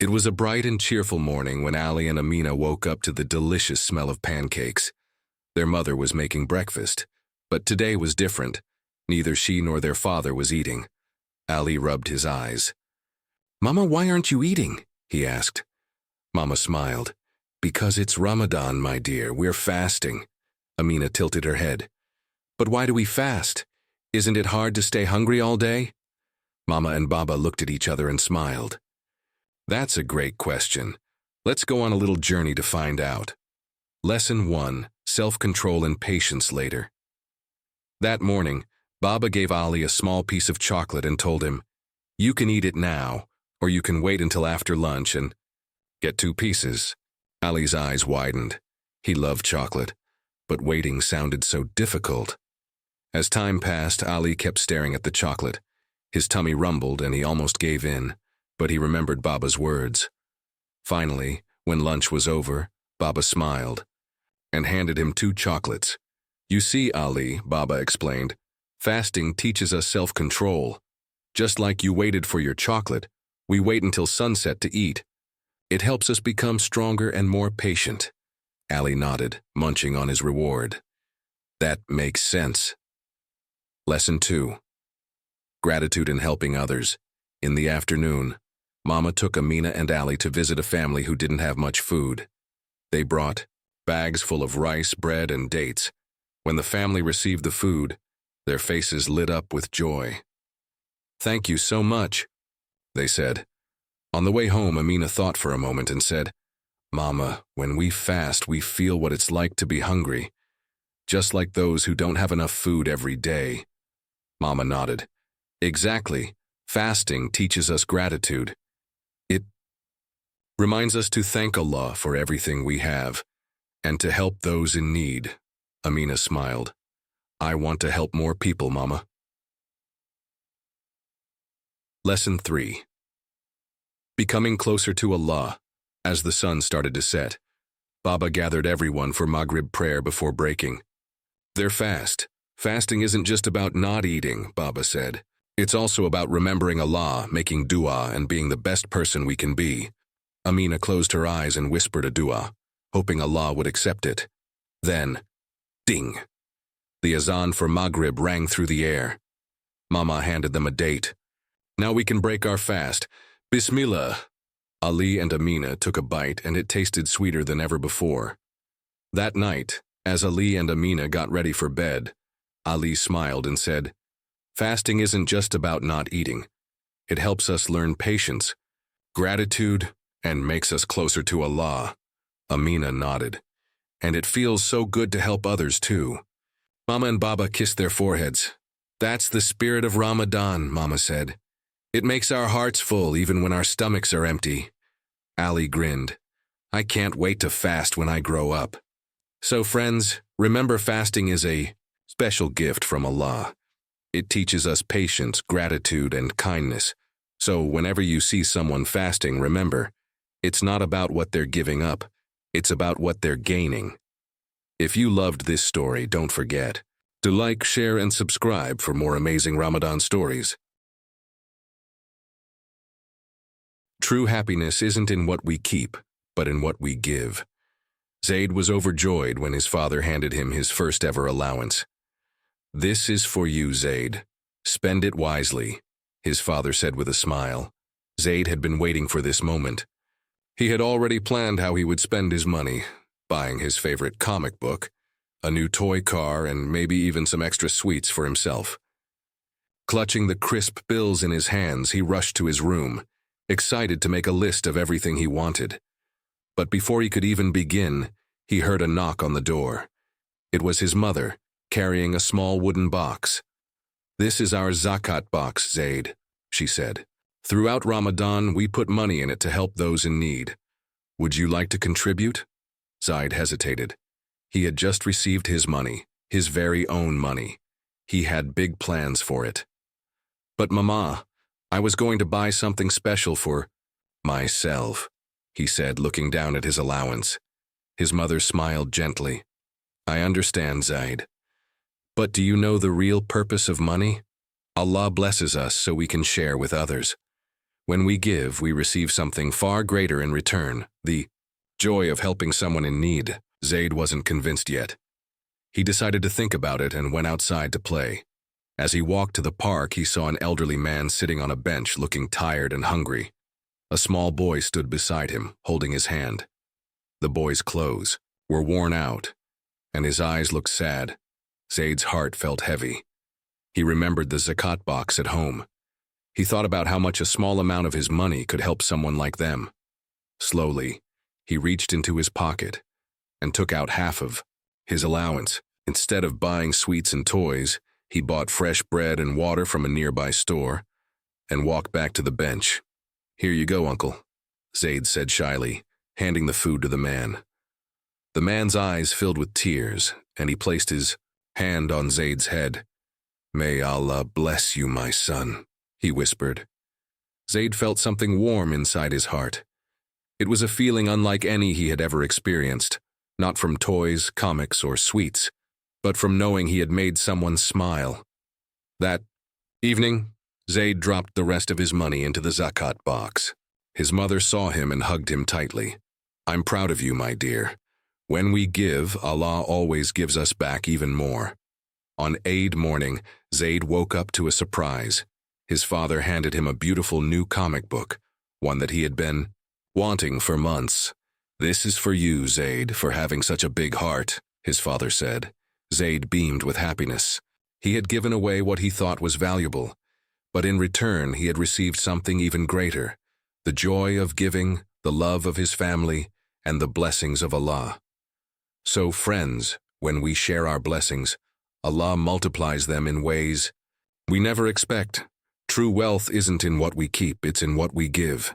It was a bright and cheerful morning when Ali and Amina woke up to the delicious smell of pancakes. Their mother was making breakfast, but today was different. Neither she nor their father was eating. Ali rubbed his eyes. "Mama, why aren't you eating?" he asked. Mama smiled. "Because it's Ramadan, my dear. We're fasting." Amina tilted her head. "But why do we fast? Isn't it hard to stay hungry all day?" Mama and Baba looked at each other and smiled. "That's a great question. Let's go on a little journey to find out." Lesson 1: Self-control and patience later. That morning, Baba gave Ali a small piece of chocolate and told him, "You can eat it now, or you can wait until after lunch and get 2 pieces." Ali's eyes widened. He loved chocolate, but waiting sounded so difficult. As time passed, Ali kept staring at the chocolate. His tummy rumbled and he almost gave in, but he remembered Baba's words. Finally, when lunch was over, Baba smiled and handed him 2 chocolates. "You see, Ali," Baba explained, "fasting teaches us self-control. Just like you waited for your chocolate, we wait until sunset to eat. It helps us become stronger and more patient." Ali nodded, munching on his reward. "That makes sense." Lesson 2: Gratitude and helping others. In the afternoon, Mama took Amina and Ali to visit a family who didn't have much food. They brought bags full of rice, bread, and dates. When the family received the food, their faces lit up with joy. "Thank you so much," they said. On the way home, Amina thought for a moment and said, "Mama, when we fast, we feel what it's like to be hungry, just like those who don't have enough food every day." Mama nodded. "Exactly. Fasting teaches us gratitude. It reminds us to thank Allah for everything we have and to help those in need." Amina smiled. "I want to help more people, Mama." Lesson 3: Becoming closer to Allah. As the sun started to set, Baba gathered everyone for Maghrib prayer before breaking their fast. "Fasting isn't just about not eating," Baba said. "It's also about remembering Allah, making dua, and being the best person we can be." Amina closed her eyes and whispered a dua, hoping Allah would accept it. Then, ding! The azan for Maghrib rang through the air. Mama handed them a date. "Now we can break our fast. Bismillah." Ali and Amina took a bite and it tasted sweeter than ever before. That night, as Ali and Amina got ready for bed, Ali smiled and said, "Fasting isn't just about not eating. It helps us learn patience, gratitude, and makes us closer to Allah." Amina nodded. "And it feels so good to help others too." Mama and Baba kissed their foreheads. "That's the spirit of Ramadan," Mama said. "It makes our hearts full even when our stomachs are empty." Ali grinned. "I can't wait to fast when I grow up." So friends, remember, fasting is a special gift from Allah. It teaches us patience, gratitude, and kindness. So whenever you see someone fasting, remember, it's not about what they're giving up, it's about what they're gaining. If you loved this story, don't forget to like, share, and subscribe for more amazing Ramadan stories. True happiness isn't in what we keep, but in what we give. Zaid was overjoyed when his father handed him his first ever allowance. "This is for you, Zaid. Spend it wisely," his father said with a smile. Zaid had been waiting for this moment. He had already planned how he would spend his money, buying his favorite comic book, a new toy car, and maybe even some extra sweets for himself. Clutching the crisp bills in his hands, he rushed to his room, excited to make a list of everything he wanted. But before he could even begin, he heard a knock on the door. It was his mother, carrying a small wooden box. "This is our zakat box, Zaid," she said. "Throughout Ramadan, we put money in it to help those in need. Would you like to contribute?" Zaid hesitated. He had just received his money, his very own money. He had big plans for it. "But Mama, I was going to buy something special for myself," he said, looking down at his allowance. His mother smiled gently. "I understand, Zaid. But do you know the real purpose of money? Allah blesses us so we can share with others. When we give, we receive something far greater in return, the joy of helping someone in need. Zaid wasn't convinced yet. He decided to think about it and went outside to play. As he walked to the park, he saw an elderly man sitting on a bench looking tired and hungry. A small boy stood beside him, holding his hand. The boy's clothes were worn out, and his eyes looked sad. Zaid's heart felt heavy. He remembered the zakat box at home. He thought about how much a small amount of his money could help someone like them. Slowly, he reached into his pocket and took out half of his allowance. Instead of buying sweets and toys, he bought fresh bread and water from a nearby store and walked back to the bench. "Here you go, Uncle," Zaid said shyly, handing the food to the man. The man's eyes filled with tears, and he placed his hand on Zaid's head. "May Allah bless you, my son," he whispered. Zaid felt something warm inside his heart. It was a feeling unlike any he had ever experienced, not from toys, comics, or sweets, but from knowing he had made someone smile. That evening, Zaid dropped the rest of his money into the zakat box. His mother saw him and hugged him tightly. "I'm proud of you, my dear. When we give, Allah always gives us back even more." On Eid morning, Zaid woke up to a surprise. His father handed him a beautiful new comic book, one that he had been wanting for months. "This is for you, Zaid, for having such a big heart," his father said. Zaid beamed with happiness. He had given away what he thought was valuable, but in return he had received something even greater: the joy of giving, the love of his family, and the blessings of Allah. So, friends, when we share our blessings, Allah multiplies them in ways we never expect. True wealth isn't in what we keep, it's in what we give.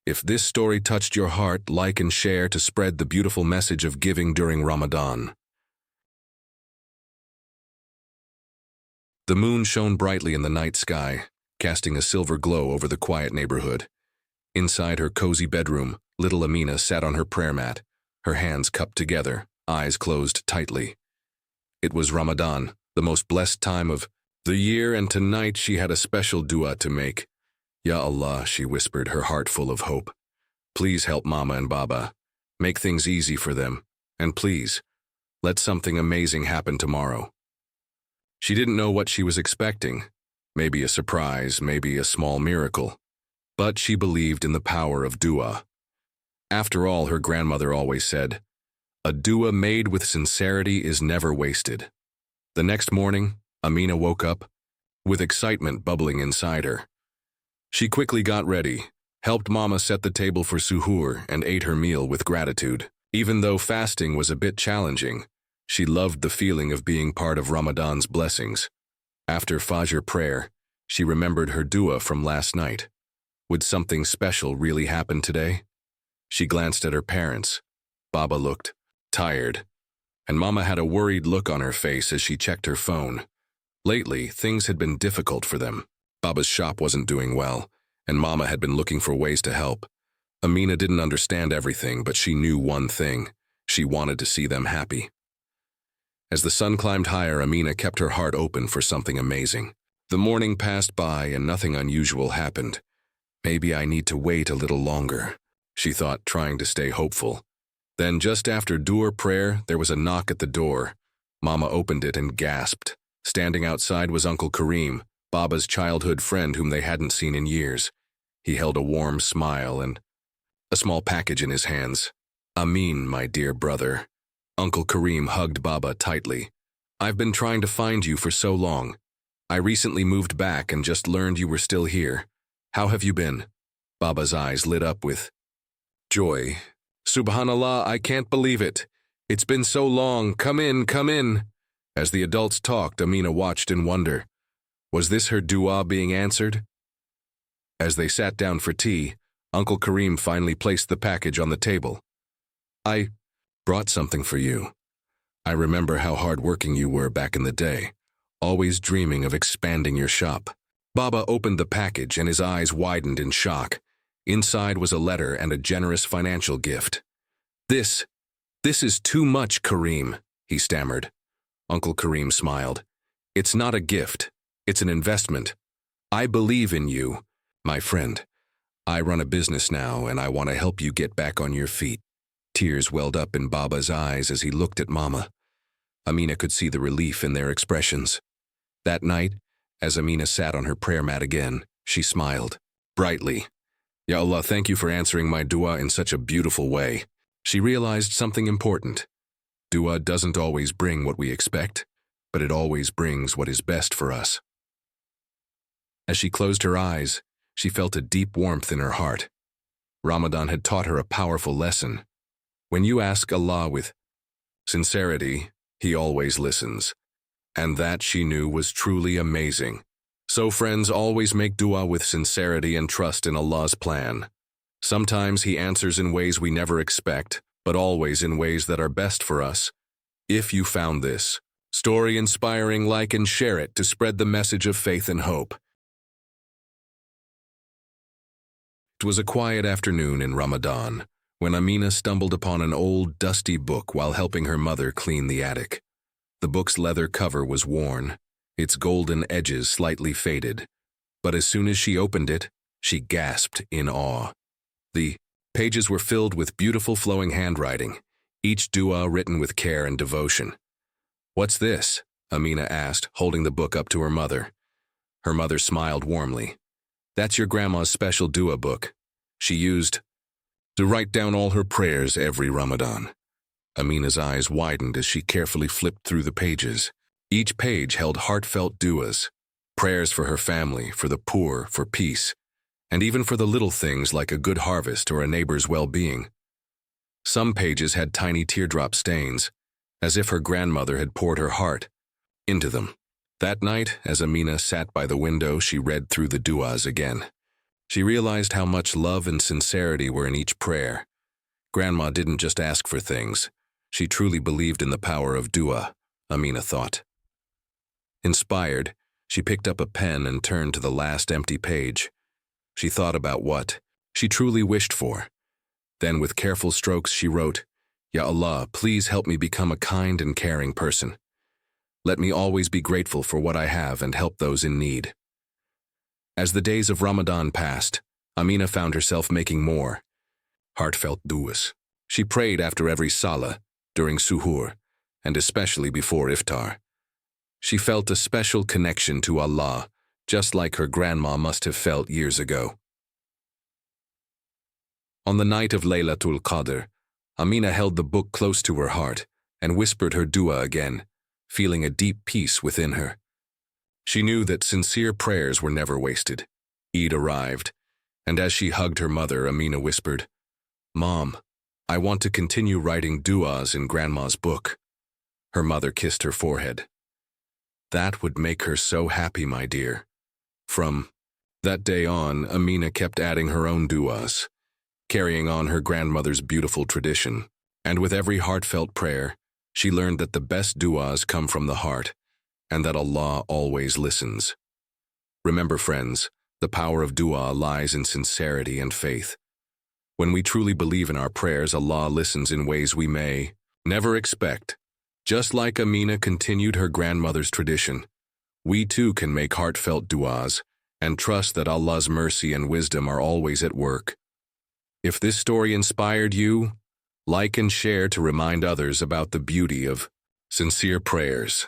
If this story touched your heart, like and share to spread the beautiful message of giving during Ramadan. The moon shone brightly in the night sky, casting a silver glow over the quiet neighborhood. Inside her cozy bedroom, little Amina sat on her prayer mat, her hands cupped together, eyes closed tightly. It was Ramadan, the most blessed time of the year, and tonight she had a special dua to make. "Ya Allah," she whispered, her heart full of hope. "Please help Mama and Baba. Make things easy for them. And please, let something amazing happen tomorrow." She didn't know what she was expecting. Maybe a surprise, maybe a small miracle. But she believed in the power of dua. After all, her grandmother always said, "A dua made with sincerity is never wasted." The next morning, Amina woke up with excitement bubbling inside her. She quickly got ready, helped Mama set the table for suhoor, and ate her meal with gratitude. Even though fasting was a bit challenging, she loved the feeling of being part of Ramadan's blessings. After Fajr prayer, she remembered her dua from last night. Would something special really happen today? She glanced at her parents. Baba looked tired, and Mama had a worried look on her face as she checked her phone. Lately, things had been difficult for them. Baba's shop wasn't doing well, and Mama had been looking for ways to help. Amina didn't understand everything, but she knew one thing: she wanted to see them happy. As the sun climbed higher, Amina kept her heart open for something amazing. The morning passed by and nothing unusual happened. "Maybe I need to wait a little longer," she thought, trying to stay hopeful. Then, just after Dur prayer, there was a knock at the door. Mama opened it and gasped. Standing outside was Uncle Kareem, Baba's childhood friend whom they hadn't seen in years. He held a warm smile and a small package in his hands. "Amin, my dear brother." Uncle Kareem hugged Baba tightly. "I've been trying to find you for so long. I recently moved back and just learned you were still here. How have you been?" Baba's eyes lit up with joy. "Subhanallah, I can't believe it. It's been so long. Come in, come in." As the adults talked, Amina watched in wonder. Was this her dua being answered? As they sat down for tea, Uncle Kareem finally placed the package on the table. "I brought something for you. I remember how hard-working you were back in the day, always dreaming of expanding your shop." Baba opened the package and his eyes widened in shock. Inside was a letter and a generous financial gift. This is too much, Kareem," he stammered. Uncle Kareem smiled. "It's not a gift. It's an investment. I believe in you, my friend. I run a business now and I want to help you get back on your feet. Tears welled up in Baba's eyes as he looked at Mama. Amina could see the relief in their expressions. That night, as Amina sat on her prayer mat again, she smiled brightly. Ya Allah, thank you for answering my dua in such a beautiful way. She realized something important. Dua doesn't always bring what we expect, but it always brings what is best for us. As she closed her eyes, she felt a deep warmth in her heart. Ramadan had taught her a powerful lesson. When you ask Allah with sincerity, He always listens. And that, she knew, was truly amazing. So friends, always make dua with sincerity and trust in Allah's plan. Sometimes He answers in ways we never expect, but always in ways that are best for us. If you found this story inspiring, like and share it to spread the message of faith and hope. It was a quiet afternoon in Ramadan when Amina stumbled upon an old, dusty book while helping her mother clean the attic. The book's leather cover was worn, its golden edges slightly faded, but as soon as she opened it, she gasped in awe. The pages were filled with beautiful flowing handwriting, each dua written with care and devotion. "What's this?" Amina asked, holding the book up to her mother. Her mother smiled warmly. "That's your grandma's special dua book. She used to write down all her prayers every Ramadan." Amina's eyes widened as she carefully flipped through the pages. Each page held heartfelt duas, prayers for her family, for the poor, for peace, and even for the little things like a good harvest or a neighbor's well-being. Some pages had tiny teardrop stains, as if her grandmother had poured her heart into them. That night, as Amina sat by the window, she read through the duas again. She realized how much love and sincerity were in each prayer. Grandma didn't just ask for things. She truly believed in the power of dua, Amina thought. Inspired, she picked up a pen and turned to the last empty page. She thought about what she truly wished for. Then with careful strokes she wrote, "Ya Allah, please help me become a kind and caring person. Let me always be grateful for what I have and help those in need." As the days of Ramadan passed, Amina found herself making more heartfelt duas. She prayed after every salah, during suhoor, and especially before iftar. She felt a special connection to Allah, just like her grandma must have felt years ago. On the night of Laylatul Qadr, Amina held the book close to her heart and whispered her dua again, feeling a deep peace within her. She knew that sincere prayers were never wasted. Eid arrived, and as she hugged her mother, Amina whispered, "Mom, I want to continue writing duas in Grandma's book." Her mother kissed her forehead. "That would make her so happy, my dear." From that day on, Amina kept adding her own duas, carrying on her grandmother's beautiful tradition. And with every heartfelt prayer, she learned that the best duas come from the heart, and that Allah always listens. Remember, friends, the power of dua lies in sincerity and faith. When we truly believe in our prayers, Allah listens in ways we may never expect. Just like Amina continued her grandmother's tradition, we too can make heartfelt duas and trust that Allah's mercy and wisdom are always at work. If this story inspired you, like and share to remind others about the beauty of sincere prayers.